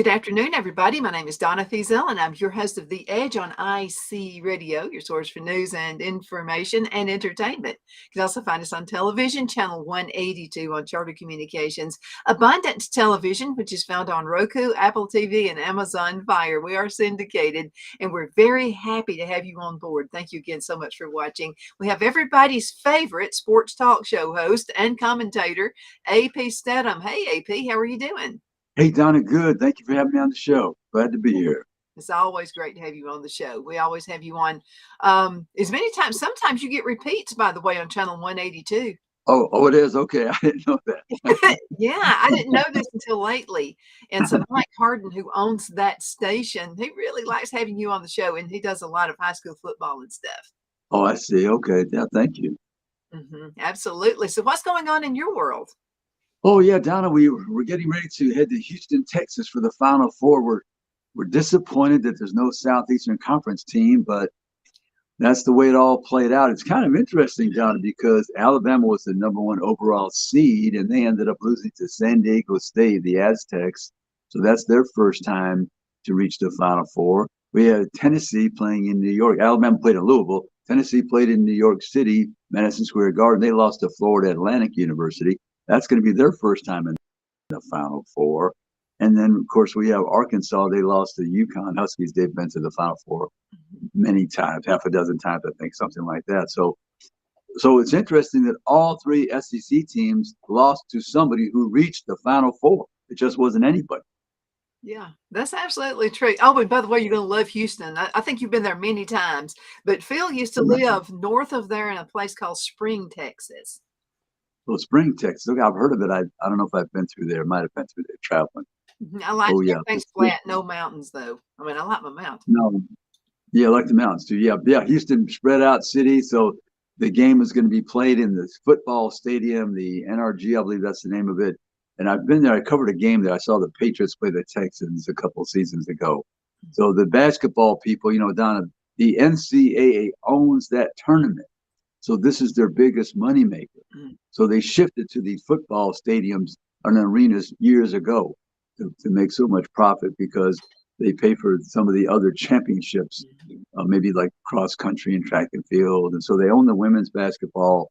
Good afternoon, everybody. My name is Donna Thiesel, and I'm your host of The Edge on IC Radio, your source for news and information and entertainment. You can also find us on television, channel 182 on Charter Communications, Abundant Television, which is found on Roku, Apple TV, and Amazon Fire. We are syndicated, and we're very happy to have you on board. Thank you again so much for watching. We have everybody's favorite sports talk show host and commentator, AP Steadham. Hey, AP, how are you doing? Hey, Donna, good. Thank you for having me on the show. Glad to be here. It's always great to have you on the show. We always have you on as many times. Sometimes you get repeats, by the way, on channel 182. Oh, it is? Okay. I didn't know that. Yeah, I didn't know this until lately. And so Mike Harden, who owns that station, he really likes having you on the show, and he does a lot of high school football and stuff. Oh, I see. Okay. Yeah, thank you. Absolutely. So what's going on in your world? Oh, yeah, Donna, we're getting ready to head to Houston, Texas for the Final Four. We're disappointed that there's no Southeastern Conference team, but that's the way it all played out. It's kind of interesting, Donna, because Alabama was the #1 overall seed, and they ended up losing to San Diego State, the Aztecs. So that's their first time to reach the Final Four. We had Tennessee playing in New York. Alabama played in Louisville. Tennessee played in New York City, Madison Square Garden. They lost to Florida Atlantic University. That's going to be their first time in the Final Four. And then, of course, we have Arkansas. They lost to UConn Huskies. They've been to the Final Four many times, half a dozen times, I think, something like that. So it's interesting that all three SEC teams lost to somebody who reached the Final Four. It just wasn't anybody. Yeah, that's absolutely true. Oh, and by the way, you're going to love Houston. I think you've been there many times. But Phil used to live north of there in a place called Spring, Texas. Well, Spring, Texas. Okay, I've heard of it. I don't know if I've been through there. Might have been through there traveling. I like everything's flat, no mountains, though. I mean, I like my mountains. No, yeah, I like the mountains too. Yeah. Houston, spread out city. So the game is going to be played in the football stadium, the NRG, I believe that's the name of it. And I've been there. I covered a game there. I saw the Patriots play the Texans a couple of seasons ago. So the basketball people, Donna, the NCAA owns that tournament. So this is their biggest moneymaker. So they shifted to the football stadiums and arenas years ago to make so much profit because they pay for some of the other championships, maybe like cross country and track and field. And so they own the women's basketball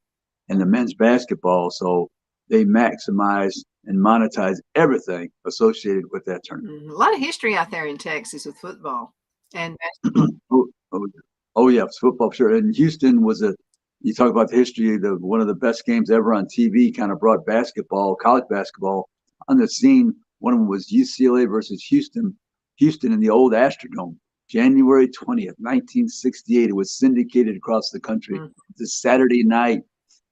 and the men's basketball. So they maximize and monetize everything associated with that tournament. A lot of history out there in Texas with football and basketball. Oh, yeah, football, sure. And Houston was you talk about the history of one of the best games ever on TV, kind of brought basketball, college basketball on the scene. One of them was UCLA versus Houston in the old Astrodome, January 20th, 1968. It was syndicated across the country. It's a Saturday night.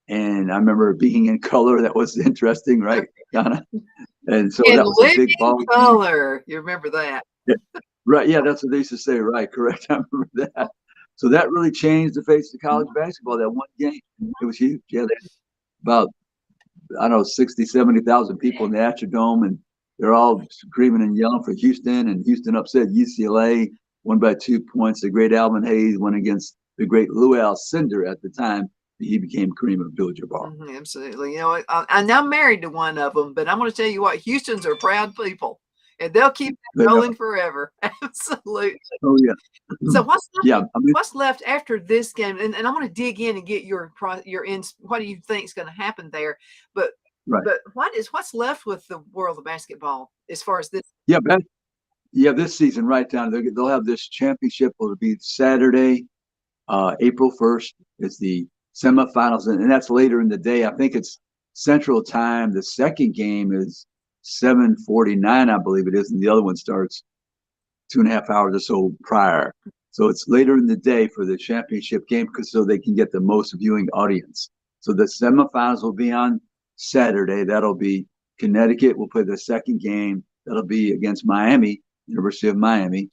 And I remember being in color. That was interesting, right, Donna? And so that was a big ball. Color. You remember that? Yeah. Right. Yeah, that's what they used to say. Right. Correct. I remember that. So that really changed the face of college basketball, that one game. It was huge. Yeah, about, 60, 70,000 people in the Astrodome, and they're all screaming and yelling for Houston, and Houston upset UCLA, won by 2 points. The great Alvin Hayes went against the great Lou Alcindor at the time. He became Kareem Abdul-Jabbar. Absolutely. I'm now married to one of them, but I'm going to tell you what, Houston's are proud people. And they'll keep rolling forever. Absolutely. Oh, yeah. So what's left after this game? And I want to dig in and get your what do you think is going to happen there? But what's left with the world of basketball as far as this? Yeah, this season, right down. They'll have this championship. It'll be Saturday, April 1st. It's the semifinals, and that's later in the day. I think it's Central Time. The second game is 7:49, I believe it is, and the other one starts 2.5 hours or so prior. So it's later in the day for the championship game, so they can get the most viewing audience. So the semifinals will be on Saturday. That'll be Connecticut will play the second game. That'll be against Miami, University of Miami.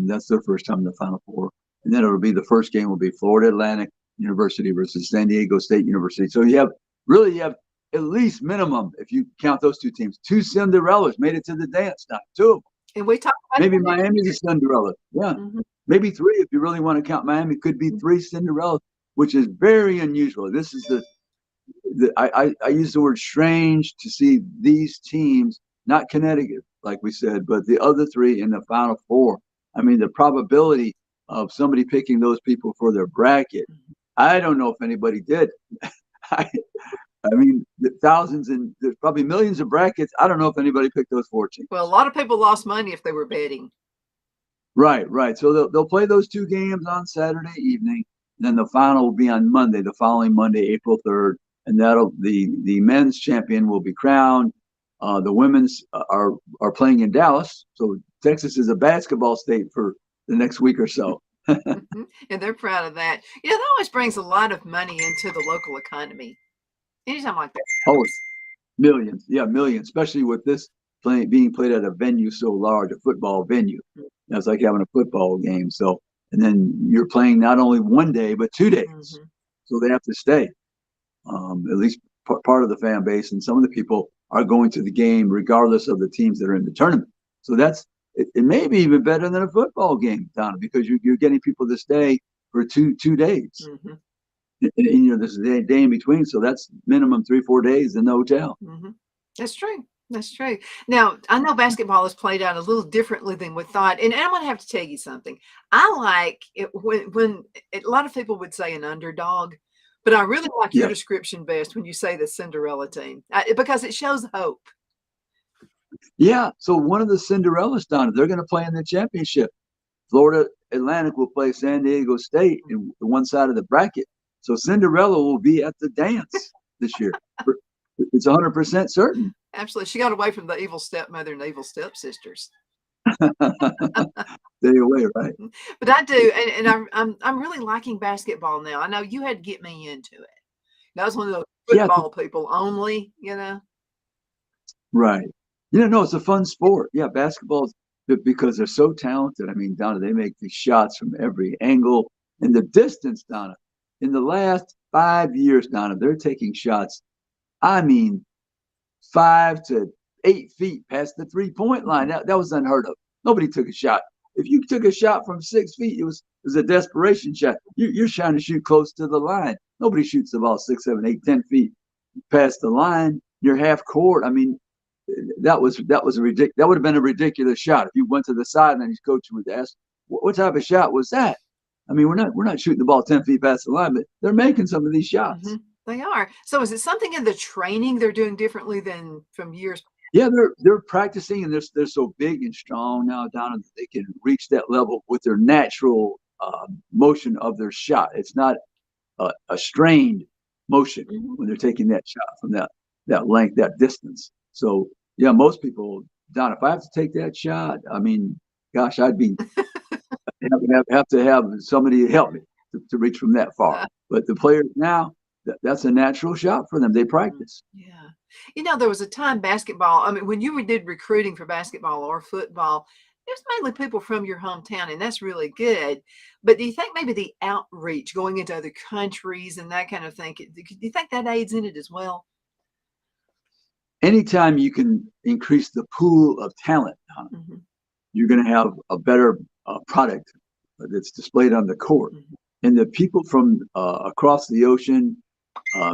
That's their first time in the Final Four. And then it'll be the first game will be Florida Atlantic University versus San Diego State University. So you have at least minimum, if you count those two teams, 2 Cinderellas made it to the dance now, 2 of them. And we talked about maybe Miami's a Cinderella. Yeah. Maybe 3 if you really want to count Miami. Could be 3 Cinderellas, which is very unusual. This is I use the word strange to see these teams, not Connecticut, like we said, but the other three in the Final Four. I mean, the probability of somebody picking those people for their bracket, I don't know if anybody did. I, I mean, thousands and there's probably millions of brackets. I don't know if anybody picked those four teams. Well, a lot of people lost money if they were betting. Right, right. So they'll play those two games on Saturday evening. And then the final will be on Monday, the following Monday, April 3rd. And that'll the men's champion will be crowned. The women's are playing in Dallas. So Texas is a basketball state for the next week or so. And they're proud of that. You know, that always brings a lot of money into the local economy. Anytime like that. Oh, millions. Yeah, millions, especially with this being played at a venue so large, a football venue. That's like having a football game. So, and then you're playing not only one day, but 2 days. Mm-hmm. So they have to stay, at least part of the fan base. And some of the people are going to the game regardless of the teams that are in the tournament. So it may be even better than a football game, Donna, because you're getting people to stay for two days. Mm-hmm. And there's a day in between. So that's minimum 3-4 days in the hotel. Mm-hmm. That's true. That's true. Now, I know basketball is played out a little differently than we thought. And I'm going to have to tell you something. I like it when a lot of people would say an underdog, but I really like your description best when you say the Cinderella team because it shows hope. Yeah. So one of the Cinderellas, Donna, they're going to play in the championship. Florida Atlantic will play San Diego State in one side of the bracket. So Cinderella will be at the dance this year. It's 100% certain. Absolutely. She got away from the evil stepmother and the evil stepsisters. Stay away, right? But I do, and I'm really liking basketball now. I know you had to get me into it. That was one of those football people only, Right. No, it's a fun sport. Yeah, basketball, because they're so talented. I mean, Donna, they make these shots from every angle. And the distance, Donna, in the last 5 years, Donna, they're taking shots. I mean, 5 to 8 feet past the 3-point line. That was unheard of. Nobody took a shot. If you took a shot from 6 feet, it was a desperation shot. You're trying to shoot close to the line. Nobody shoots the ball 6, 7, 8, 10 feet past the line. You're half court. I mean, that was a ridiculous. That would have been a ridiculous shot if you went to the sideline. His coach would ask, "What type of shot was that?" I mean, we're not shooting the ball 10 feet past the line, but they're making some of these shots. Mm-hmm. They are. So is it something in the training they're doing differently than from years? Yeah, they're practicing, and they're so big and strong now, Donna, that they can reach that level with their natural motion of their shot. It's not a strained motion when they're taking that shot from that length, that distance. So yeah, most people, Donna, if I have to take that shot, I mean, gosh, I'd be have to have somebody help me to reach from that far. But the players now, that's a natural shot for them. They practice. Yeah. There was a time basketball, I mean, when you did recruiting for basketball or football, there's mainly people from your hometown, and that's really good. But do you think maybe the outreach going into other countries and that kind of thing, do you think that aids in it as well? Anytime you can increase the pool of talent, you're going to have a better product that's displayed on the court. And the people from across the ocean,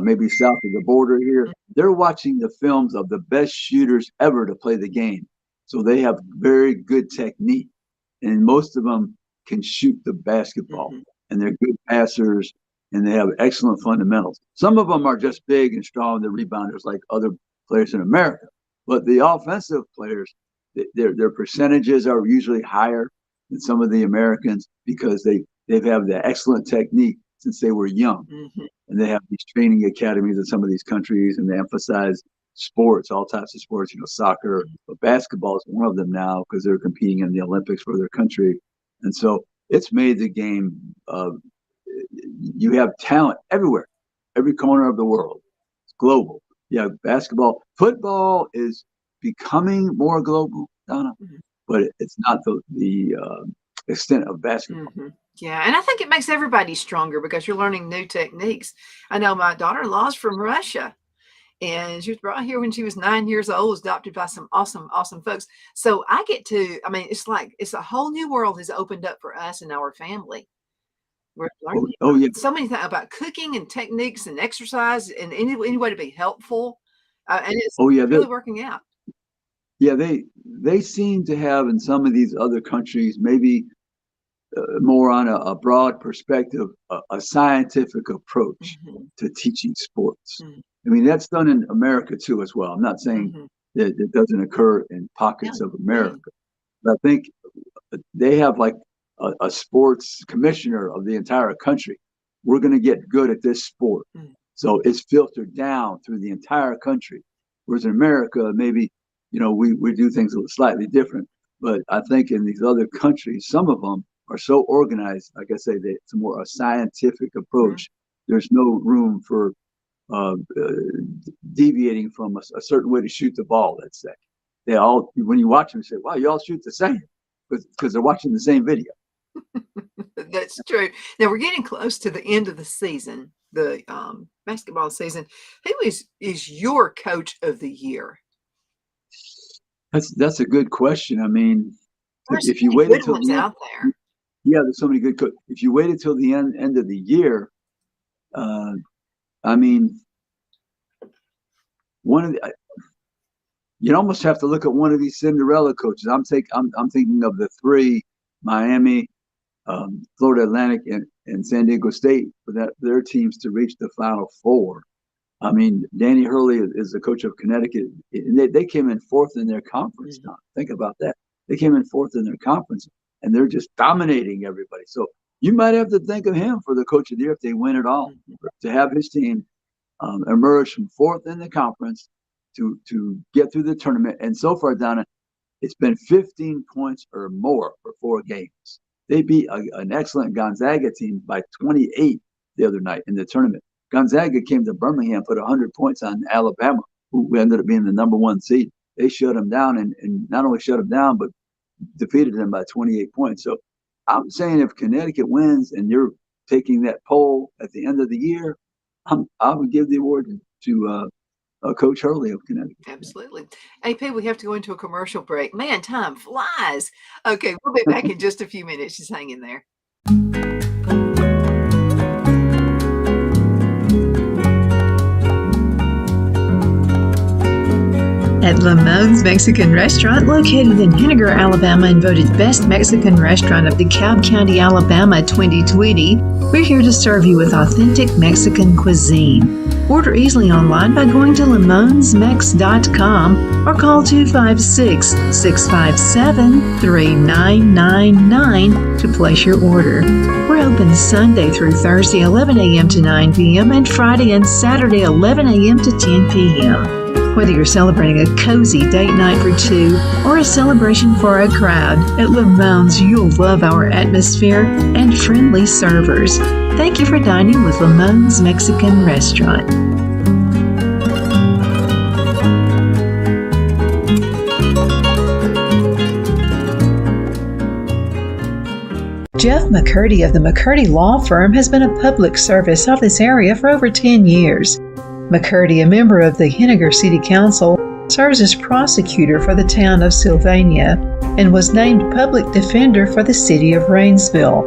maybe south of the border here, they're watching the films of the best shooters ever to play the game. So they have very good technique, and most of them can shoot the basketball, and they're good passers, and they have excellent fundamentals. Some of them are just big and strong, the rebounders like other players in America. But the offensive players, their percentages are usually higher than some of the Americans because they have the excellent technique since they were young. And they have these training academies in some of these countries, and they emphasize sports, all types of sports, soccer, but basketball is one of them now because they're competing in the Olympics for their country. And so it's made the game, you have talent everywhere, every corner of the world. It's global. Yeah, basketball. Football is becoming more global, Donna, but it's not the extent of basketball. Yeah, and I think it makes everybody stronger because you're learning new techniques. I know my daughter-in-law's from Russia, and she was brought here when she was 9 years old, was adopted by some awesome, awesome folks. So I get to, I mean, it's a whole new world has opened up for us and our family. We're learning so many things about cooking and techniques and exercise and any way to be helpful. And it's really working out. Yeah, they seem to have in some of these other countries maybe more on a broad perspective, a scientific approach to teaching sports. I mean, that's done in America too as well. I'm not saying that it doesn't occur in pockets of America, but I think they have like a sports commissioner of the entire country. We're going to get good at this sport. So it's filtered down through the entire country. Whereas in America, maybe, we do things a little slightly different. But I think in these other countries, some of them are so organized, like I say, that it's more a scientific approach. There's no room for deviating from a certain way to shoot the ball, let's say. They all, when you watch them, you say, wow, you all shoot the same, because they're watching the same video. That's true. Now we're getting close to the end of the season, the basketball season. Who is your coach of the year? That's a good question. I mean, There's if you so many waited good till ones the end, out there. yeah, there's so many good coaches. If you waited till the end of the year, I mean, you'd almost have to look at one of these Cinderella coaches. I'm thinking of the three: Miami, Florida Atlantic, and San Diego State, for their teams to reach the Final Four. I mean, Danny Hurley is the coach of Connecticut. They came in fourth in their conference. Now, think about that. They came in fourth in their conference, and they're just dominating everybody. So you might have to think of him for the coach of the year if they win it all. To have his team emerge from fourth in the conference to get through the tournament. And so far, Donna, it's been 15 points or more for 4 games. They beat an excellent Gonzaga team by 28 the other night in the tournament. Gonzaga came to Birmingham, put 100 points on Alabama, who ended up being the number 1 seed. They shut them down, and not only shut them down, but defeated them by 28 points. So I'm saying if Connecticut wins and you're taking that poll at the end of the year, I would give the award to Coach Hurley of Connecticut. Absolutely. AP, we have to go into a commercial break. Man, time flies. Okay, we'll be back in just a few minutes. Just hang in there. At Lamone's Mexican Restaurant, located in Henniger, Alabama, and voted Best Mexican Restaurant of DeKalb County, Alabama 2020, we're here to serve you with authentic Mexican cuisine. Order easily online by going to lamonsmex.com or call 256-657-3999 to place your order. We're open Sunday through Thursday, 11 a.m. to 9 p.m. and Friday and Saturday, 11 a.m. to 10 p.m. Whether you're celebrating a cozy date night for 2 or a celebration for a crowd, at Lamone's you'll love our atmosphere and friendly servers. Thank you for dining with Lamone's Mexican Restaurant. Jeff McCurdy of the McCurdy Law Firm has been a public service of this area for over 10 years. McCurdy, a member of the Henniger City Council, serves as prosecutor for the town of Sylvania and was named public defender for the city of Rainsville.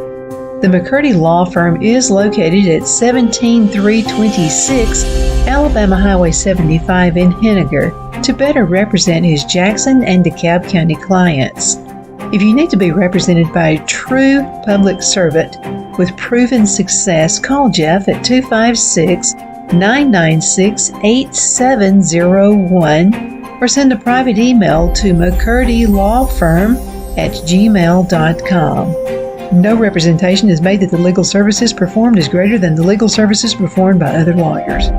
The McCurdy Law Firm is located at 17326 Alabama Highway 75 in Henniger to better represent his Jackson and DeKalb County clients. If you need to be represented by a true public servant with proven success, call Jeff at 256-996-8701 or send a private email to mccurdylawfirm@gmail.com. No representation is made that the legal services performed is greater than the legal services performed by other lawyers.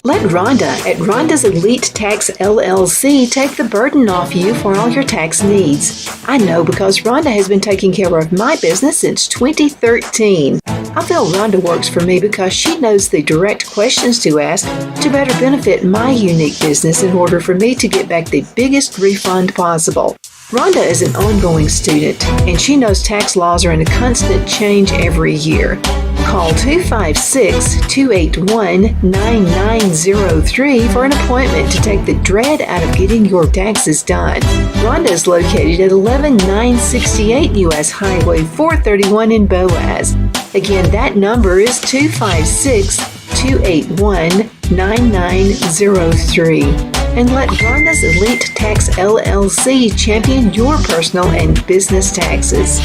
Let Rhonda at Rhonda's Elite Tax LLC take the burden off you for all your tax needs. I know because Rhonda has been taking care of my business since 2013. I feel Rhonda works for me because she knows the direct questions to ask to better benefit my unique business in order for me to get back the biggest refund possible. Rhonda is an ongoing student, and she knows tax laws are in a constant change every year. Call 256-281-9903 for an appointment to take the dread out of getting your taxes done. Rhonda is located at 11968 U.S. Highway 431 in Boaz. Again, that number is 256-281-9903. And let Rhonda's Elite Tax LLC champion your personal and business taxes.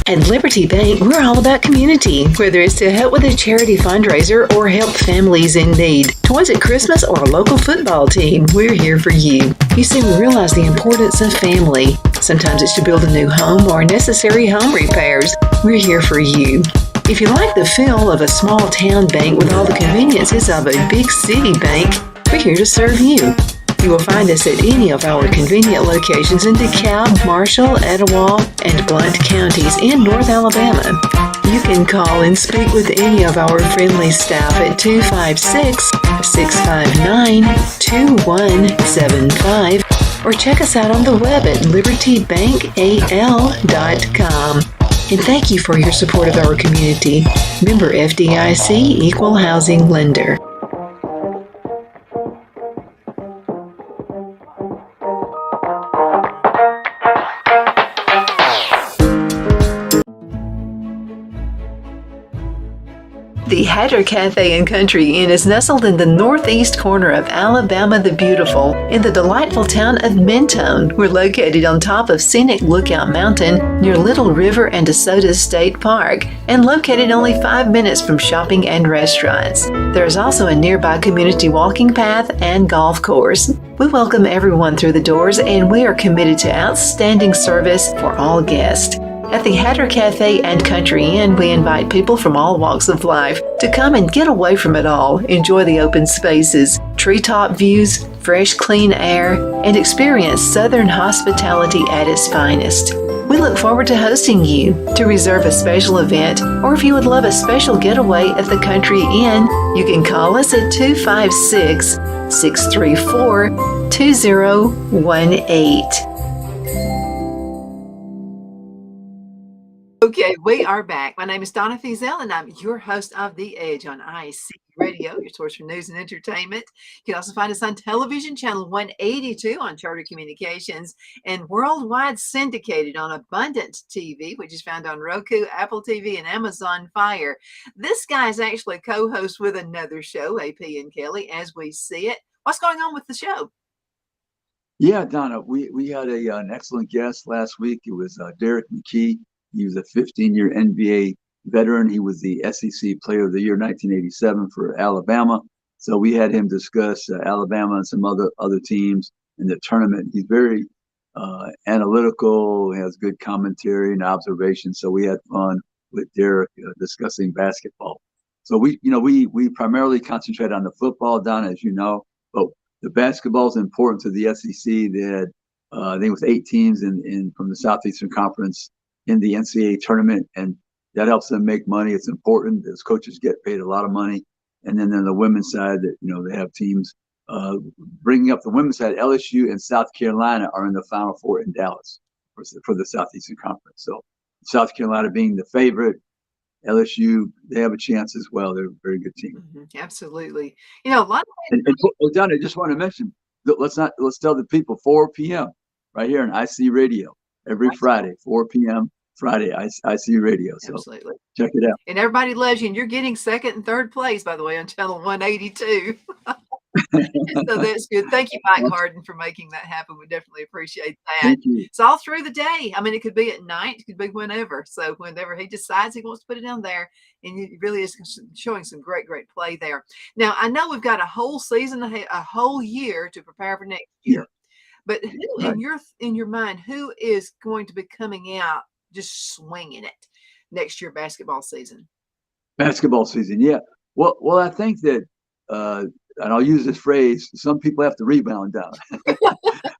At Liberty Bank, we're all about community, whether it's to help with a charity fundraiser or help families in need. Toys at Christmas or a local football team, we're here for you. You see, we realize the importance of family. Sometimes it's to build a new home or necessary home repairs. We're here for you. If you like the feel of a small town bank with all the conveniences of a big city bank, we're here to serve you. You will find us at any of our convenient locations in DeKalb, Marshall, Etowah, and Blount counties in North Alabama. You can call and speak with any of our friendly staff at 256-659-2175 or check us out on the web at libertybankal.com. And thank you for your support of our community. Member FDIC Equal Housing Lender. The Hatter Cafe and Country Inn is nestled in the northeast corner of Alabama the Beautiful in the delightful town of Mentone. We're located on top of scenic Lookout Mountain near Little River and DeSoto State Park and located only 5 minutes from shopping and restaurants. There is also a nearby community walking path and golf course. We welcome everyone through the doors and we are committed to outstanding service for all guests. At the Hatter Cafe and Country Inn, we invite people from all walks of life to come and get away from it all, enjoy the open spaces, treetop views, fresh, clean air, and experience Southern hospitality at its finest. We look forward to hosting you. To reserve a special event, or if you would love a special getaway at the Country Inn, you can call us at 256-634-2018. Okay, we are back. My name is Donna Fiesel, and I'm your host of The Edge on IC Radio, your source for news and entertainment. You can also find us on television, channel 182 on Charter Communications, and worldwide syndicated on Abundant TV, which is found on Roku, Apple TV, and Amazon Fire. This guy is actually co-host with another show, AP and Kelly, As We See It. What's going on with the show? Yeah, Donna, we had an excellent guest last week. It was Derek McKee. He was a 15-year NBA veteran. He was the SEC Player of the Year 1987 for Alabama. So we had him discuss Alabama and some other teams in the tournament. He's very analytical. He has good commentary and observation. So we had fun with Derek discussing basketball. So we primarily concentrate on the football, Donna, as you know, but the basketball is important to the SEC. They had, I think it was 8 teams from the Southeastern Conference in the NCAA tournament, and that helps them make money. It's important. Those coaches get paid a lot of money. And then on the women's side, they have teams bringing up the women's side. LSU and South Carolina are in the Final Four in Dallas for the Southeastern Conference. So South Carolina being the favorite, LSU, they have a chance as well. They're a very good team. Mm-hmm. Absolutely. A lot of Donna, I just want to mention, let's tell the people 4 p.m. right here on IC Radio every Friday, 4 p.m. Friday, IC Radio. So absolutely. Check it out. And everybody loves you. And you're getting second and third place, by the way, on channel 182. So that's good. Thank you, Mike Harden, for making that happen. We definitely appreciate that. Thank you. It's all through the day. I mean, it could be at night. It could be whenever. So whenever he decides he wants to put it down there, and it really is showing some great play there. Now, I know we've got a whole season, a whole year to prepare for next year. Yeah. But who, right, in your mind, who is going to be coming out just swinging it next year basketball season? Basketball season, yeah. Well, I think that, and I'll use this phrase, some people have to rebound down.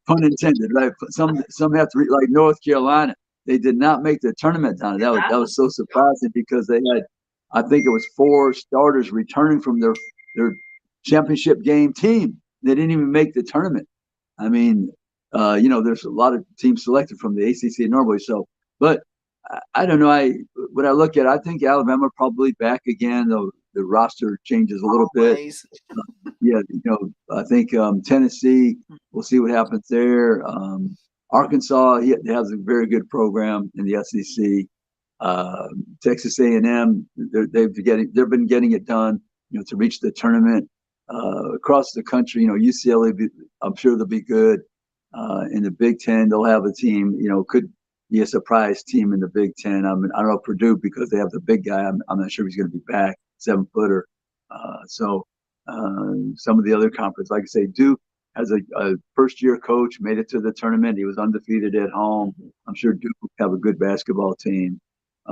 Pun intended, right? Some have to, like North Carolina, they did not make the tournament down. That was so surprising because they had, I think it was 4 starters returning from their championship game team. They didn't even make the tournament. I mean, there's a lot of teams selected from the ACC normally. So, but I don't know. When I look at it, I think Alabama probably back again. the roster changes a little bit. Always. Yeah, I think Tennessee. We'll see what happens there. Arkansas, he has a very good program in the SEC. Texas A&M, they've been getting it done, to reach the tournament. Across the country, UCLA, I'm sure they'll be good. In the Big Ten, they'll have a team, could be a surprise team in the Big Ten. I don't know Purdue, because they have the big guy. I'm not sure he's going to be back, 7-footer. Some of the other conference, like I say, Duke has a first-year coach, made it to the tournament. He was undefeated at home. I'm sure Duke will have a good basketball team.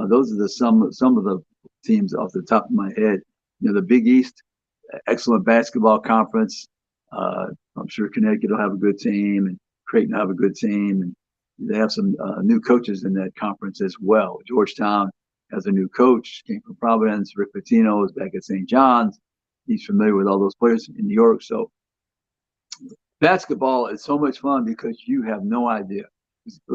Those are some of the teams off the top of my head. The Big East, excellent basketball conference. I'm sure Connecticut will have a good team, and Creighton will have a good team. And they have some new coaches in that conference as well. Georgetown has a new coach, came from Providence. Rick Pitino is back at St. John's. He's familiar with all those players in New York. So basketball is so much fun because you have no idea,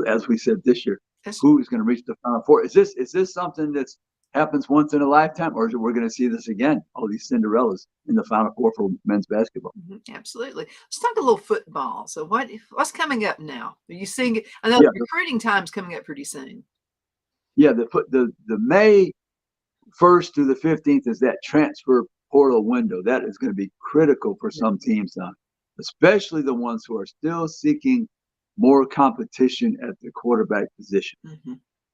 as we said this year, who is going to reach the Final Four. Is this something that happens once in a lifetime, or is it we're going to see this again? All these Cinderellas in the Final Four for men's basketball. Absolutely. Let's talk a little football. So what's coming up now? Are you seeing it? I know recruiting time's coming up pretty soon. Yeah, the May 1st through the 15th is that transfer portal window. That is going to be critical for some teams now, especially the ones who are still seeking more competition at the quarterback position,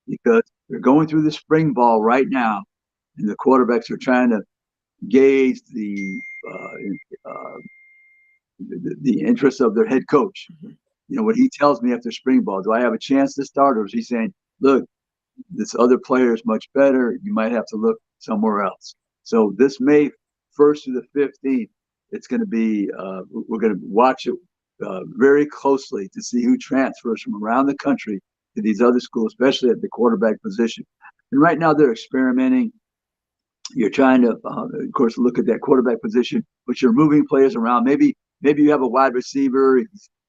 because they're going through the spring ball right now, and the quarterbacks are trying to gauge the interest of their head coach. What he tells me after spring ball, do I have a chance to start, or is he saying, look, this other player is much better, you might have to look somewhere else? So this May 1st through the 15th, it's going to be, we're going to watch it very closely to see who transfers from around the country to these other schools, especially at the quarterback position. And right now they're experimenting. You're trying to, of course, look at that quarterback position, but you're moving players around. Maybe you have a wide receiver.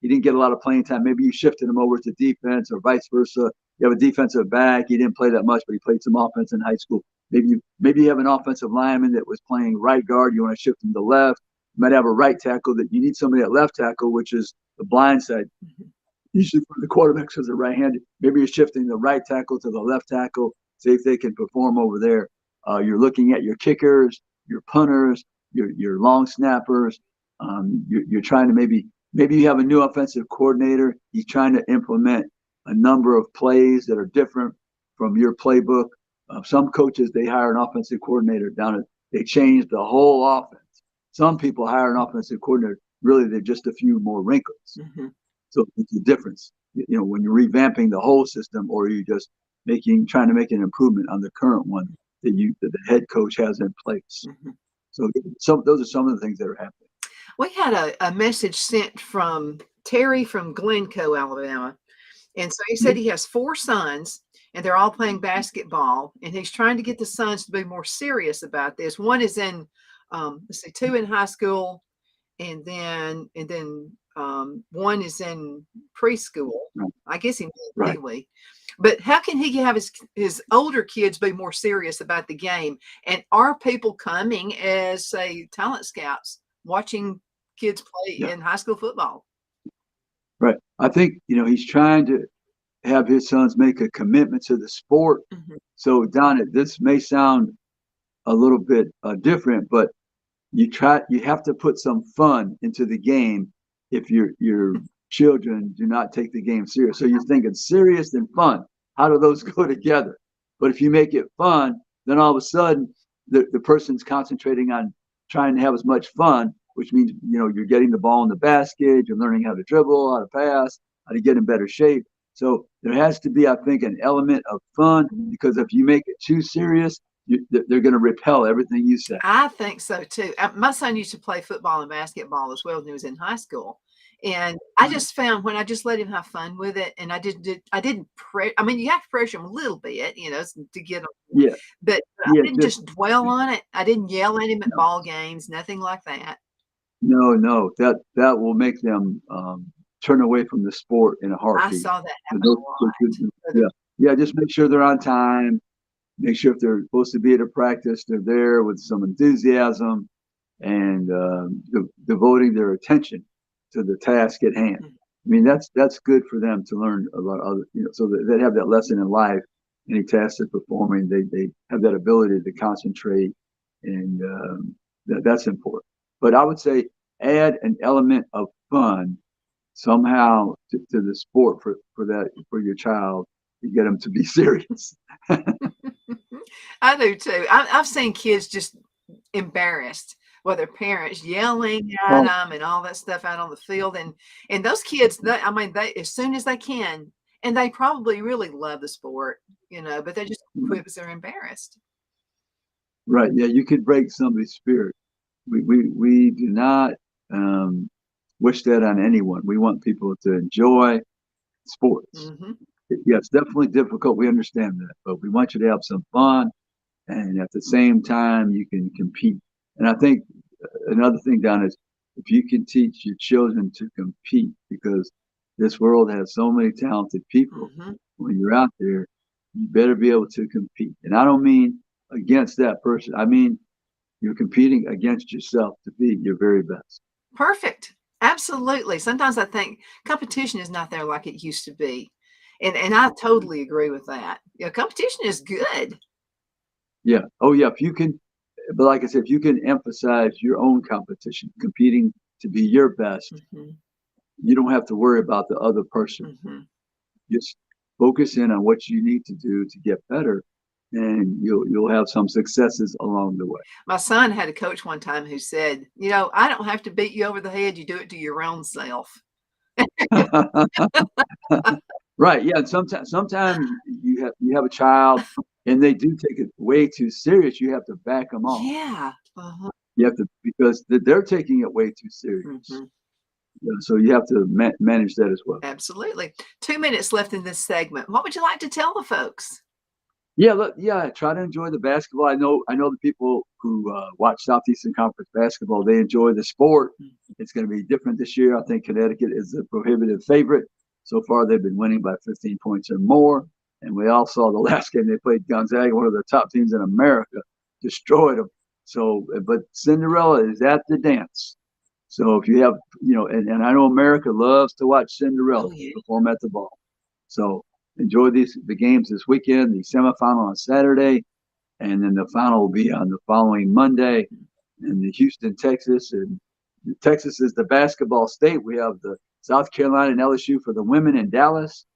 He didn't get a lot of playing time. Maybe you shifted him over to defense, or vice versa. You have a defensive back. He didn't play that much, but he played some offense in high school. Maybe you have an offensive lineman that was playing right guard. You want to shift him to left. You might have a right tackle that you need somebody at left tackle, which is the blind side. Usually for the quarterbacks, because they're right-handed. Maybe you're shifting the right tackle to the left tackle, see if they can perform over there. You're looking at your kickers, your punters, your long snappers. You're trying to maybe you have a new offensive coordinator. He's trying to implement a number of plays that are different from your playbook. Some coaches, they hire an offensive coordinator they change the whole offense. Some people hire an offensive coordinator, really they're just a few more wrinkles. So it's a difference, when you're revamping the whole system, or you're just trying to make an improvement on the current one that the head coach has in place. So those are some of the things that are happening. We had a message sent from Terry from Glencoe, Alabama. And so he said he has 4 sons, and they're all playing basketball, and he's trying to get the sons to be more serious about this. One is in, 2 in high school, and then one is in preschool. I guess he meant Pee-wee. But how can he have his older kids be more serious about the game? And are people coming as, say, talent scouts, watching kids play in high school football? Right. I think, he's trying to have his sons make a commitment to the sport. So, Donna, this may sound a little bit different, but you have to put some fun into the game if your children do not take the game serious. So you're thinking serious and fun. How do those go together? But if you make it fun, then all of a sudden the person's concentrating on trying to have as much fun, which means, you're getting the ball in the basket, you're learning how to dribble, how to pass, how to get in better shape. So there has to be, I think, an element of fun, because if you make it too serious, they're going to repel everything you say. I think so too. My son used to play football and basketball as well when he was in high school, and I just found when I just let him have fun with it, and I didn't you have to pressure him a little bit, to get him. Yeah. But I didn't just dwell on it. I didn't yell at him at ball games, nothing like that. No, that will make them turn away from the sport in a heartbeat. I saw that happen a lot. Yeah, just make sure they're on time. make sure if they're supposed to be at a practice, they're there with some enthusiasm and devoting their attention to the task at hand. I mean, that's good for them to learn about other, so that they have that lesson in life. Any task they're performing, they have that ability to concentrate, and that's important. But I would say add an element of fun somehow to the sport for your child to get them to be serious. I do too. I've seen kids just embarrassed with their parents yelling at Oh, them and all that stuff out on the field, and those kids, I mean, they as soon as they can, and they probably really love the sport, but they just quit because they're embarrassed. right. Yeah, you could break somebody's spirit. We do not wish that on anyone. We want people to enjoy sports. Hmm. Yeah, it's definitely difficult. We understand that, but we want you to have some fun, and at the same time, you can compete. And I think another thing, Don, is if you can teach your children to compete, because this world has so many talented people. Hmm. When you're out there, you better be able to compete. And I don't mean against that person. I mean you're competing against yourself to be your very best. Perfect. Absolutely. Sometimes I think competition is not there like it used to be. And I totally agree with that. Competition is good. Yeah. Oh, yeah. If you can, but like I said, if you can emphasize your own competition, competing to be your best, Hmm. you don't have to worry about the other person. Hmm. Just focus in on what you need to do to get better, and you'll have some successes along the way. My son had a coach one time who said, I don't have to beat you over the head. You do it to your own self. Right. Yeah. And sometimes you have a child and they do take it way too serious. You have to back them off. Yeah. Uh-huh. You have to, because they're taking it way too serious. Hmm. Yeah, so you have to manage that as well. Absolutely. 2 minutes left in this segment. What would you like to tell the folks? Yeah, look, yeah. Try to enjoy the basketball. I know the people who watch Southeastern Conference basketball. They enjoy the sport. It's going to be different this year. I think Connecticut is the prohibitive favorite. So far, they've been winning by 15 points or more. And we all saw the last game they played Gonzaga, one of the top teams in America, destroyed them. So, but Cinderella is at the dance. So if you have, and I know America loves to watch Cinderella Oh, yeah. perform at the ball. So enjoy the games this weekend, the semifinal on Saturday, and then the final will be on the following Monday in the Houston, Texas. And Texas is the basketball state. We have the South Carolina and LSU for the women in Dallas.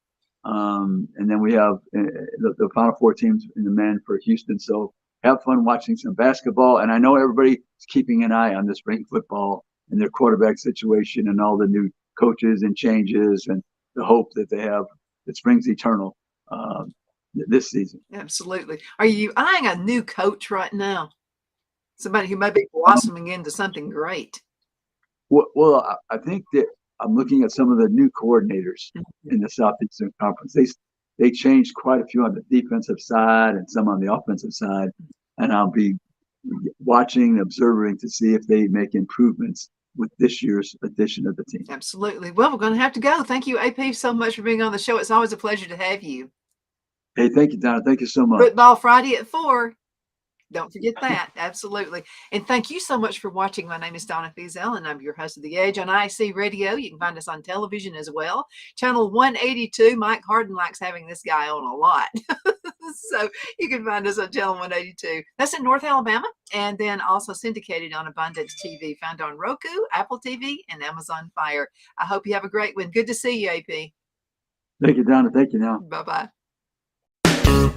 And then we have the Final Four teams in the men for Houston. So have fun watching some basketball. And I know everybody is keeping an eye on the spring football and their quarterback situation and all the new coaches and changes and the hope that they have that springs eternal this season. Absolutely. Are you eyeing a new coach right now? Somebody who may be blossoming into something great. Well, I think that I'm looking at some of the new coordinators Mhm. in the Southeastern Conference. They changed quite a few on the defensive side and some on the offensive side, and I'll be watching and observing to see if they make improvements with this year's edition of the team. Absolutely. Well, we're going to have to go. Thank you, AP, so much for being on the show. It's always a pleasure to have you. Hey, thank you, Donna. Thank you so much. Football Friday at 4. Don't forget that. Absolutely. And thank you so much for watching. My name is Donna Fiesel, and I'm your host of The Edge on IC Radio. You can find us on television as well. Channel 182. Mike Harden likes having this guy on a lot. So you can find us on Channel 182. That's in North Alabama. And then also syndicated on Abundance TV, found on Roku, Apple TV, and Amazon Fire. I hope you have a great one. Good to see you, AP. Thank you, Donna. Thank you now. Bye-bye.